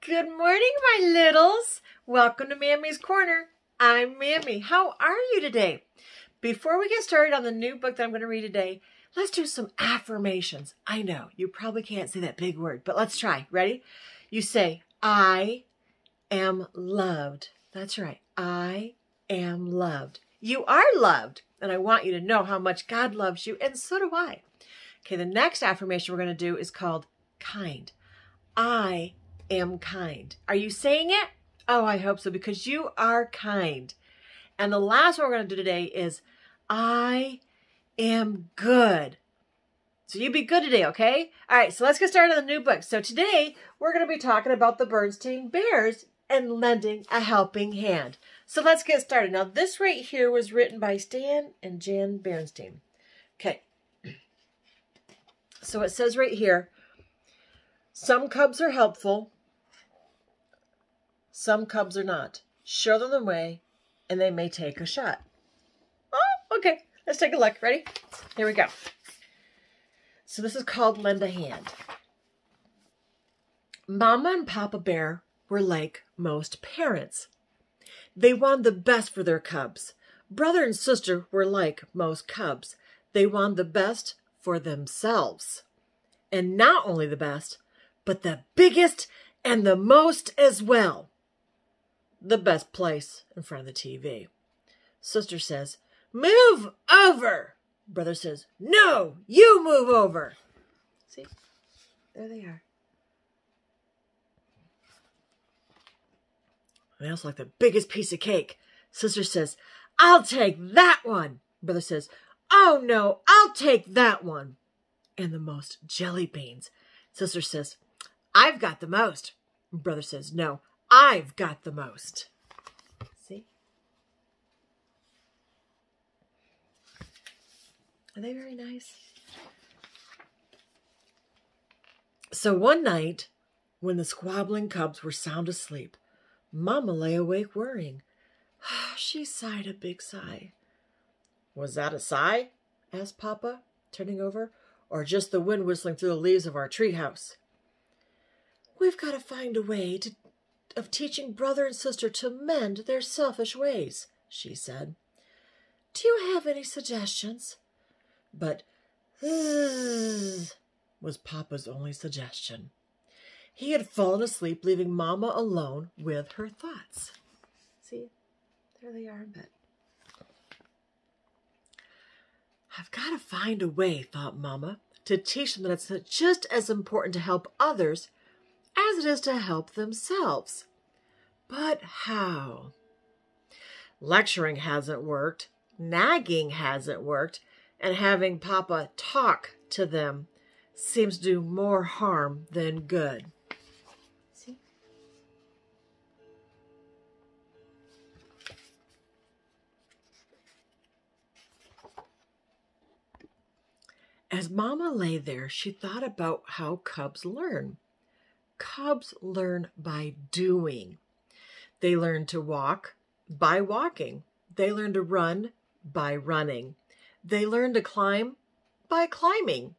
Good morning, my littles. Welcome to Mammy's Corner. I'm Mammy. How are you today? Before we get started on the new book that I'm going to read today, let's do some affirmations. I know, you probably can't say that big word, but let's try. Ready? You say, I am loved. That's right. I am loved. You are loved, and I want you to know how much God loves you, and so do I. Okay, the next affirmation we're going to do is called kind. I am kind. Are you saying it? Oh, I hope so, because you are kind. And the last one we're going to do today is I am good. So you be good today, okay? All right, so let's get started on the new book. So today we're going to be talking about the Berenstain Bears and lending a helping hand. So let's get started. Now this right here was written by Stan and Jan Berenstain. Okay. So it says right here, some cubs are helpful, some cubs are not. Show them the way, and they may take a shot. Oh, okay. Let's take a look. Ready? Here we go. So this is called Lend a Hand. Mama and Papa Bear were like most parents. They wanted the best for their cubs. Brother and sister were like most cubs. They wanted the best for themselves. And not only the best, but the biggest and the most as well. The best place in front of the TV. Sister says, move over. Brother says, no, you move over. See, there they are. They also like the biggest piece of cake. Sister says, I'll take that one. Brother says, oh no, I'll take that one. And the most jelly beans. Sister says, I've got the most. Brother says, no, I've got the most. See? Are they very nice? So one night, when the squabbling cubs were sound asleep, Mama lay awake worrying. She sighed a big sigh. Was that a sigh? Asked Papa, turning over. Or just the wind whistling through the leaves of our treehouse? We've got to find a way of teaching brother and sister to mend their selfish ways, she said. Do you have any suggestions? But was Papa's only suggestion. He had fallen asleep, leaving Mama alone with her thoughts. See, there they are in bed. I've got to find a way, thought Mama, to teach them that it's just as important to help others as it is to help themselves. But how? Lecturing hasn't worked, nagging hasn't worked, and having Papa talk to them seems to do more harm than good. See? As Mama lay there, she thought about how cubs learn. Cubs learn by doing. They learn to walk by walking. They learn to run by running. They learn to climb by climbing.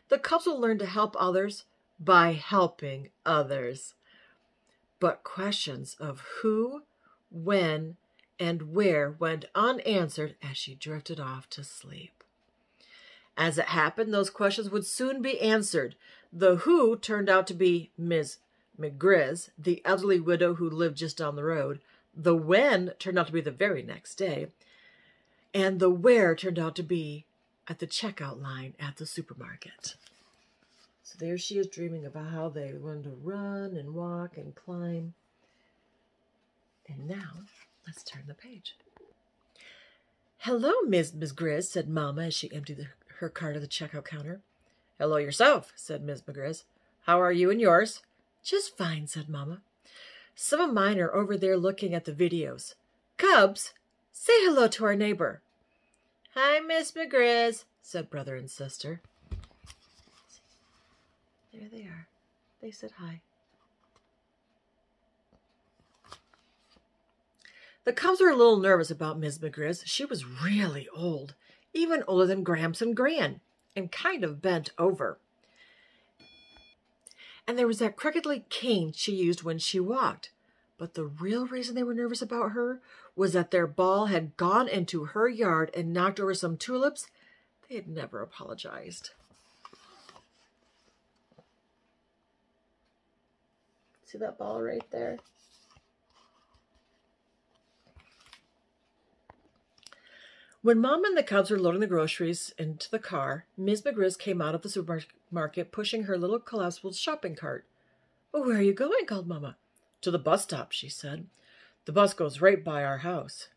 The cubs will learn to help others by helping others. But questions of who, when, and where went unanswered as she drifted off to sleep. As it happened, those questions would soon be answered. The who turned out to be Ms. McGriz, the elderly widow who lived just down the road. The when turned out to be the very next day. And the where turned out to be at the checkout line at the supermarket. So there she is dreaming about how they learn to run and walk and climb. And now, let's turn the page. Hello, Miss Grizz, said Mama as she emptied her cart at the checkout counter. Hello yourself, said Ms. McGriz. How are you and yours? Just fine, said Mama. Some of mine are over there looking at the videos. Cubs, say hello to our neighbor. Hi, Miss McGriz, said brother and sister. There they are. They said hi. The cubs were a little nervous about Miss McGriz. She was really old, even older than Gramps and Gran, and kind of bent over. And there was that crooked cane she used when she walked. But the real reason they were nervous about her was that their ball had gone into her yard and knocked over some tulips. They had never apologized. See that ball right there? When Mom and the cubs were loading the groceries into the car, Ms. McGriz came out of the supermarket pushing her little collapsible shopping cart. "Oh, where are you going?" called Mama. "To the bus stop," she said. "The bus goes right by our house."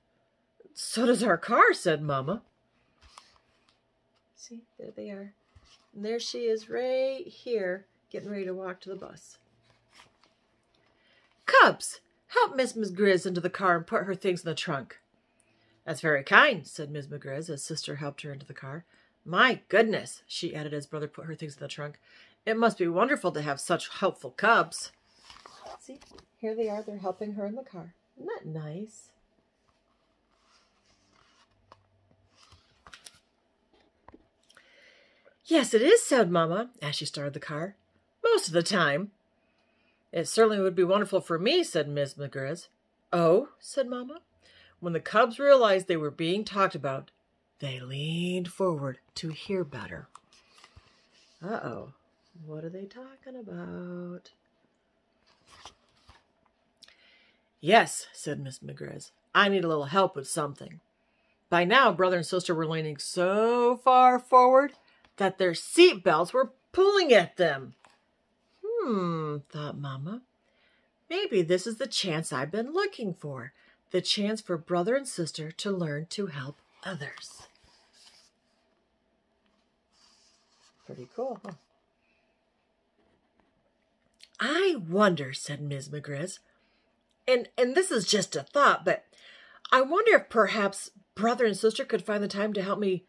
"So does our car," said Mama. See, there they are. And there she is right here, getting ready to walk to the bus. "Cubs, help Miss McGriz into the car and put her things in the trunk." "That's very kind," said Ms. McGriz as Sister helped her into the car. "My goodness," she added as Brother put her things in the trunk. "It must be wonderful to have such helpful cubs." See, here they are. They're helping her in the car. Isn't that nice? "Yes, it is," said Mama as she started the car. "Most of the time." "It certainly would be wonderful for me," said Ms. McGriz. "Oh," said Mama. When the cubs realized they were being talked about, they leaned forward to hear better. Uh-oh, what are they talking about? "Yes," said Miss McGriz, "I need a little help with something." By now, Brother and Sister were leaning so far forward that their seat belts were pulling at them. Thought Mama. Maybe this is the chance I've been looking for. The chance for Brother and Sister to learn to help others. Pretty cool, huh? "I wonder," said Ms. McGriz, and this is just a thought, but I wonder if perhaps Brother and Sister could find the time to help me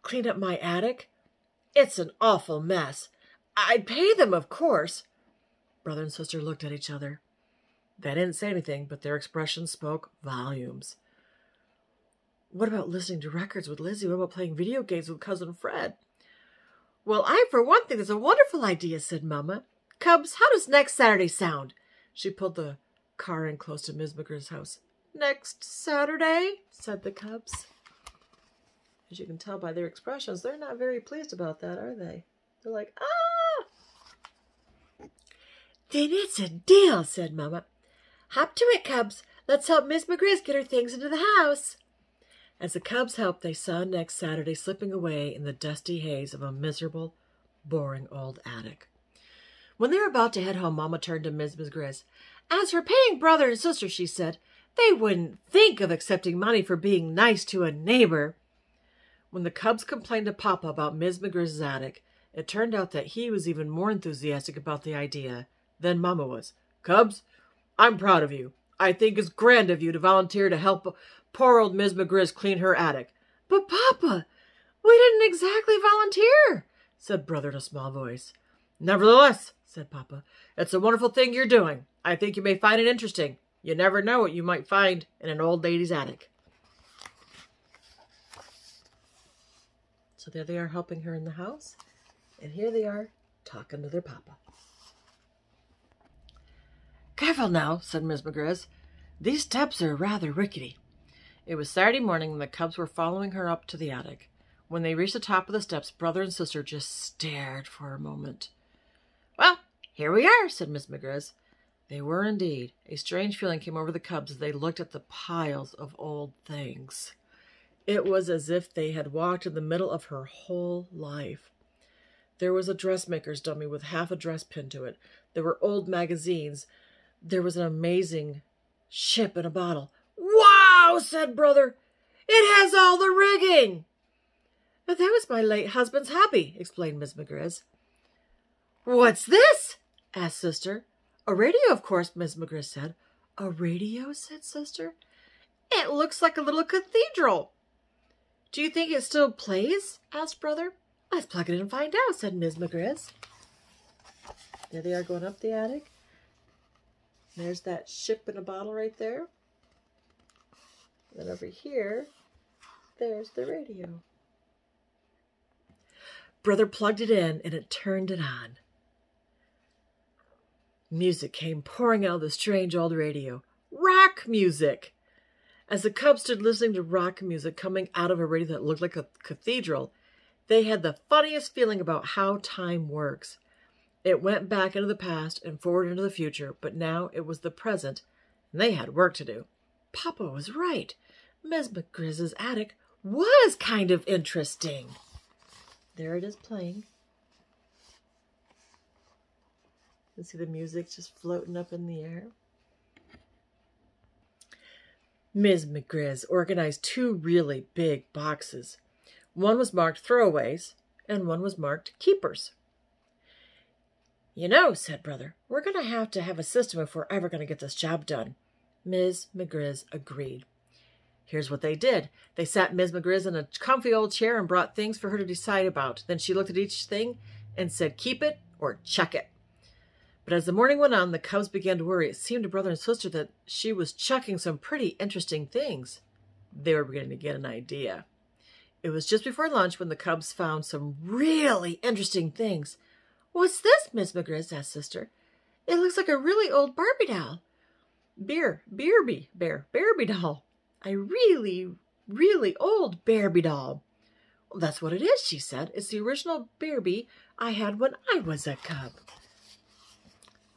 clean up my attic. It's an awful mess. I'd pay them, of course. Brother and Sister looked at each other. They didn't say anything, but their expressions spoke volumes. "What about listening to records with Lizzie? What about playing video games with Cousin Fred?" "Well, I, for one, think it's a wonderful idea," said Mama. "Cubs, how does next Saturday sound?" She pulled the car in close to Ms. McGriz's house. "Next Saturday?" said the cubs. As you can tell by their expressions, they're not very pleased about that, are they? They're like, "Ah!" "Then it's a deal," said Mama. "Hop to it, cubs. Let's help Miss McGriz get her things into the house." As the cubs helped, they saw next Saturday slipping away in the dusty haze of a miserable, boring old attic. When they were about to head home, Mama turned to Miss McGriz. "As for paying Brother and Sister," she said, "they wouldn't think of accepting money for being nice to a neighbor." When the cubs complained to Papa about Miss McGriz's attic, it turned out that he was even more enthusiastic about the idea than Mama was. "Cubs, I'm proud of you. I think it's grand of you to volunteer to help poor old Miss McGriz clean her attic." "But Papa, we didn't exactly volunteer," said Brother in a small voice. "Nevertheless," said Papa, "it's a wonderful thing you're doing. I think you may find it interesting. You never know what you might find in an old lady's attic." So there they are helping her in the house, and here they are talking to their Papa. "Careful now," said Miss McGriz. "These steps are rather rickety." It was Saturday morning, and the cubs were following her up to the attic. When they reached the top of the steps, Brother and Sister just stared for a moment. "Well, here we are," said Miss McGriz. They were indeed. A strange feeling came over the cubs as they looked at the piles of old things. It was as if they had walked in the middle of her whole life. There was a dressmaker's dummy with half a dress pinned to it. There were old magazines. There was an amazing ship in a bottle. "Wow!" said Brother. "It has all the rigging." "That was my late husband's hobby," explained Miss McGriz. "What's this?" asked Sister. "A radio, of course," Miss McGriz said. "A radio?" said Sister. "It looks like a little cathedral." "Do you think it still plays?" asked Brother. "Let's plug it in and find out," said Miss McGriz. There they are going up the attic. There's that ship in a bottle right there. And then over here, there's the radio. Brother plugged it in and it turned it on. Music came pouring out of the strange old radio. Rock music! As the cubs stood listening to rock music coming out of a radio that looked like a cathedral, they had the funniest feeling about how time works. It went back into the past and forward into the future, but now it was the present, and they had work to do. Papa was right. Ms. McGriz's attic was kind of interesting. There it is playing. You can see the music just floating up in the air. Ms. McGriz organized 2 really big boxes. One was marked throwaways, and one was marked keepers. You know, said Brother, we're going to have a system if we're ever going to get this job done. Ms. McGriz agreed. Here's what they did. They sat Ms. McGriz in a comfy old chair and brought things for her to decide about. Then she looked at each thing and said, keep it or chuck it. But as the morning went on, the cubs began to worry. It seemed to Brother and Sister that she was chucking some pretty interesting things. They were beginning to get an idea. It was just before lunch when the cubs found some really interesting things. What's this, Miss McGriz? Asked Sister. It looks like a really old Barbie doll. Barbie doll. A really old Barbie doll. Well, that's what it is, she said. It's the original Barbie I had when I was a cub.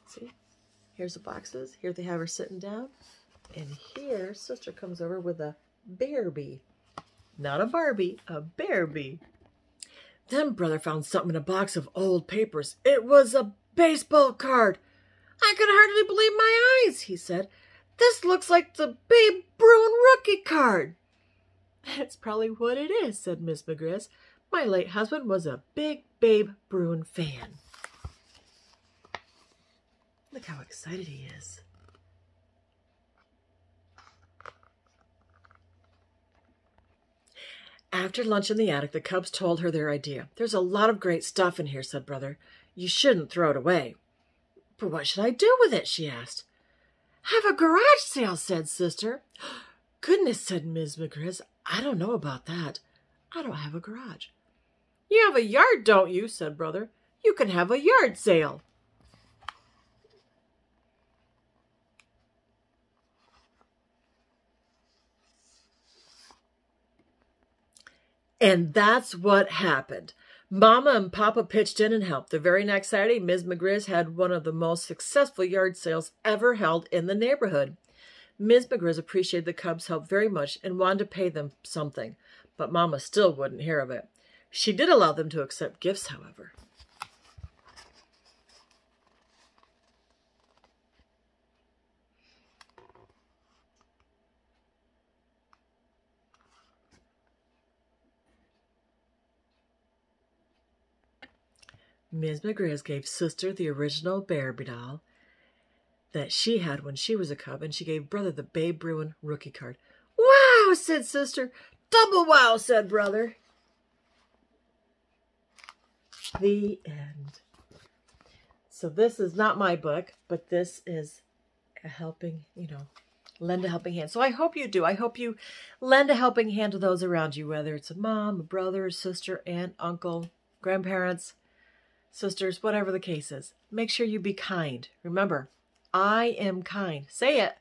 See, here's the boxes. Here they have her sitting down. And here, Sister comes over with a Barbie. Not a Barbie, a Barbie. Then Brother found something in a box of old papers. It was a baseball card. I could hardly believe my eyes, he said. This looks like the Babe Bruin rookie card. That's probably what it is, said Miss McGriz. My late husband was a big Babe Bruin fan. Look how excited he is. After lunch in the attic, the cubs told her their idea. There's a lot of great stuff in here, said Brother. You shouldn't throw it away. But what should I do with it, she asked. Have a garage sale, said Sister. Goodness, said Ms. McGriz. I don't know about that. I don't have a garage. You have a yard, don't you, said Brother. You can have a yard sale. And that's what happened. Mama and Papa pitched in and helped. The very next Saturday, Ms. McGriz had one of the most successful yard sales ever held in the neighborhood. Ms. McGriz appreciated the cubs' help very much and wanted to pay them something, but Mama still wouldn't hear of it. She did allow them to accept gifts, however. Ms. McGriz gave Sister the original Barbie doll that she had when she was a cub, and she gave Brother the Babe Bruin rookie card. Wow, said Sister. Double wow, said Brother. The end. So this is not my book, but this is a helping, lend a helping hand. So I hope you do. I hope you lend a helping hand to those around you, whether it's a mom, a brother, a sister, aunt, uncle, grandparents, sisters, whatever the case is. Make sure you be kind. Remember, I am kind. Say it.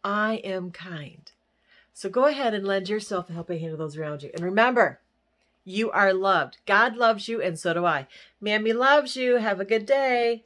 I am kind. So go ahead and lend yourself a helping hand to those around you. And remember, you are loved. God loves you, and so do I. Mammy loves you. Have a good day.